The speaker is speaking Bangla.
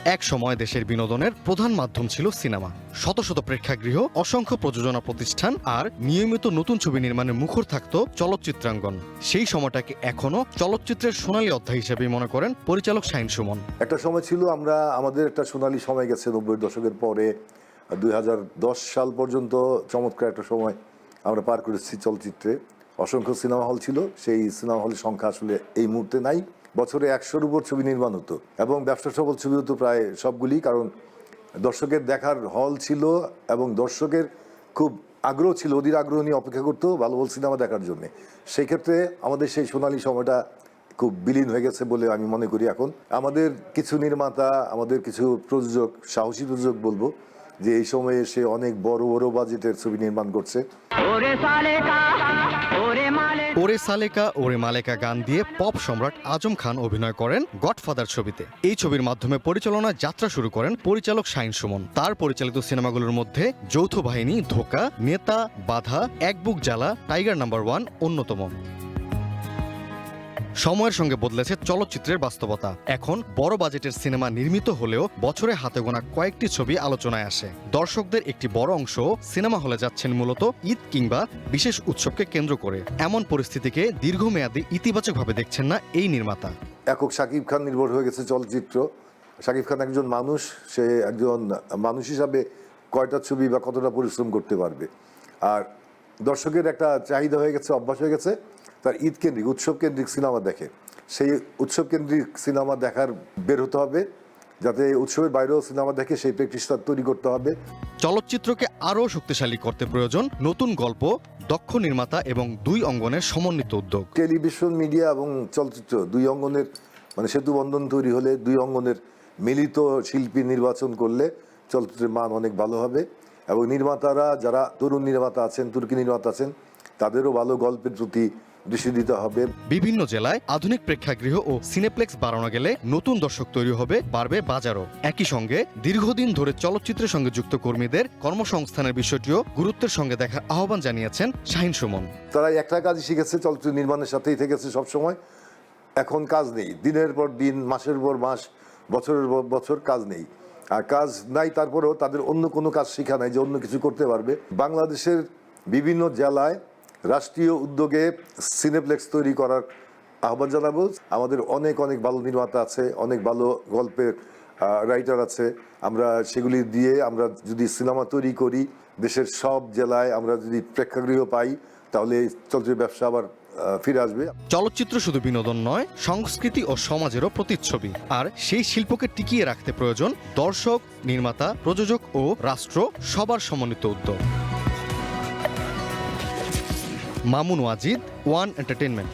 এক সময় দেশের বিনোদনের প্রধান মাধ্যম ছিল সিনেমা। শত শত প্রেক্ষাগৃহ, অসংখ্য প্রযোজনা প্রতিষ্ঠান আর নিয়মিত নতুন ছবি নির্মাণে মুখর থাকত চলচ্চিত্রাঙ্গন। সেই সময়টাকে এখনো চলচ্চিত্রের সোনালী অধ্যায় হিসেবে মনে করেন পরিচালক শাহীন সুমন। একটা সময় ছিল আমাদের একটা সোনালী সময় গেছে 90-এর দশকের পরে 2010 সাল পর্যন্ত চমৎকার একটা সময় আমরা পার করেছি চলচ্চিত্রে। অসংখ্য সিনেমা হল ছিল, সেই সিনেমা হলের সংখ্যা আসলে এই মুহূর্তে নাই। বছরে 100-র উপর ছবি নির্মাণ হতো এবং ব্যবসা সফল ছবি হতো প্রায় সবগুলি, কারণ দর্শকের দেখার হল ছিল এবং দর্শকের খুব আগ্রহ ছিল, অধীর আগ্রহ নিয়ে অপেক্ষা করতো ভালো ভালো সিনেমা দেখার জন্য। সেই ক্ষেত্রে আমাদের সেই সোনালী সময়টা খুব বিলীন হয়ে গেছে বলে আমি মনে করি। এখন আমাদের কিছু নির্মাতা, আমাদের কিছু প্রযোজক, সাহসী প্রযোজক বলবো, যে এই সময়ে এসে অনেক বড় বড় বাজেটের ছবি নির্মাণ করছে। ওরে সালেকা ওরে মালেকা গান দিয়ে পপ সম্রাট আজম খান অভিনয় করেন গডফাদার ছবিতে। এই ছবির মাধ্যমে পরিচালনার যাত্রা শুরু করেন পরিচালক শাহীন সুমন। তার পরিচালিত সিনেমাগুলোর মধ্যে যৌথ বাহিনী, ধোকা, নেতা, বাধা, এক বুক জ্বালা, টাইগার নাম্বার 1 অন্যতম। সময়ের সঙ্গে বদলেছে চলচ্চিত্রের বাস্তবতা। এখন বড় বাজেটের সিনেমা নির্মিত হলেও বছরে হাতে গোনা কয়েকটি ছবি আলোচনায় আসে। দর্শকদের একটি বড় অংশ সিনেমা হলে যাচ্ছেন মূলত ঈদ কিংবা বিশেষ উৎসবকে কেন্দ্র করে। এমন পরিস্থিতিকে দীর্ঘমেয়াদী ইতিবাচকভাবে দেখছেন না এই নির্মাতা। একক শাকিব খান নির্ভর হয়ে গেছে চলচ্চিত্র। শাকিব খান একজন মানুষ, সে একজন মানুষ হিসাবে কয়টা ছবি বা কতটা পরিশ্রম করতে পারবে। আর দর্শকের একটা চাহিদা হয়ে গেছে, অভ্যাস হয়ে গেছে তার ঈদ কেন্দ্রিক, উৎসব কেন্দ্রিক সিনেমা দেখে। সেই উৎসব কেন্দ্রিক সিনেমা দেখার বের হতে হবে, যাতে উৎসবের বাইরেও সিনেমা দেখে সেই প্র্যাকটিসটা তৈরি করতে হবে। চলচ্চিত্রকে আরও শক্তিশালী করতে প্রয়োজন নতুন গল্প, দক্ষ নির্মাতা এবং দুই অঙ্গনের সমন্বিত উদ্যোগ। টেলিভিশন, মিডিয়া এবং চলচ্চিত্র দুই অঙ্গনের সেতু বন্ধন তৈরি হলে, দুই অঙ্গনের মিলিত শিল্পী নির্বাচন করলে চলচ্চিত্রের মান অনেক ভালো হবে। এবং নির্মাতারা, যারা তরুণ নির্মাতা আছেন, তুর্কি নির্মাতা আছেন, তাদেরও ভালো গল্পের প্রতি দৃষ্টি দিতে হবে। বিভিন্ন জেলায় আধুনিক প্রেক্ষাগৃহ ও সিনেপ্লেক্স বাড়ানো গেলে নতুন দর্শক তৈরি হবে, বাড়বে বাজারও। একই সঙ্গে দীর্ঘদিন ধরে চলচ্চিত্রের সঙ্গে যুক্ত কর্মীদের কর্মসংস্থানের বিষয়টিও গুরুত্বের সঙ্গে দেখার আহ্বান জানিয়েছেন শাহীন সুমন। তারা একটা কাজই শিখেছে, চলচ্চিত্র নির্মাণের সাথেই থেকেছে সবসময়। এখন কাজ নেই, দিনের পর দিন, মাসের পর মাস, বছরের পর বছর কাজ নেই। আর কাজ নাই, তারপরেও তাদের অন্য কোনো কাজ শেখা নাই যে অন্য কিছু করতে পারবে। বাংলাদেশের বিভিন্ন জেলায় রাষ্ট্রীয় উদ্যোগে সিনেপ্লেক্স তৈরি করার আহ্বান জানাবো। আমাদের অনেক অনেক ভালো নির্মাতা আছে, অনেক ভালো গল্পের রাইটার আছে। আমরা সেগুলি দিয়ে আমরা যদি সিনেমা তৈরি করি, দেশের সব জেলায় আমরা যদি প্রেক্ষাগৃহ পাই, তাহলে চলচ্চিত্র ব্যবসা আবার ফিরে আসবে। চলচ্চিত্র শুধু বিনোদন নয়, সংস্কৃতি ও সমাজেরও প্রতিচ্ছবি। আর সেই শিল্পকে টিকিয়ে রাখতে প্রয়োজন দর্শক, নির্মাতা, প্রযোজক ও রাষ্ট্র সবার সমন্বিত উদ্যোগ। Mamun Wajid, one entertainment.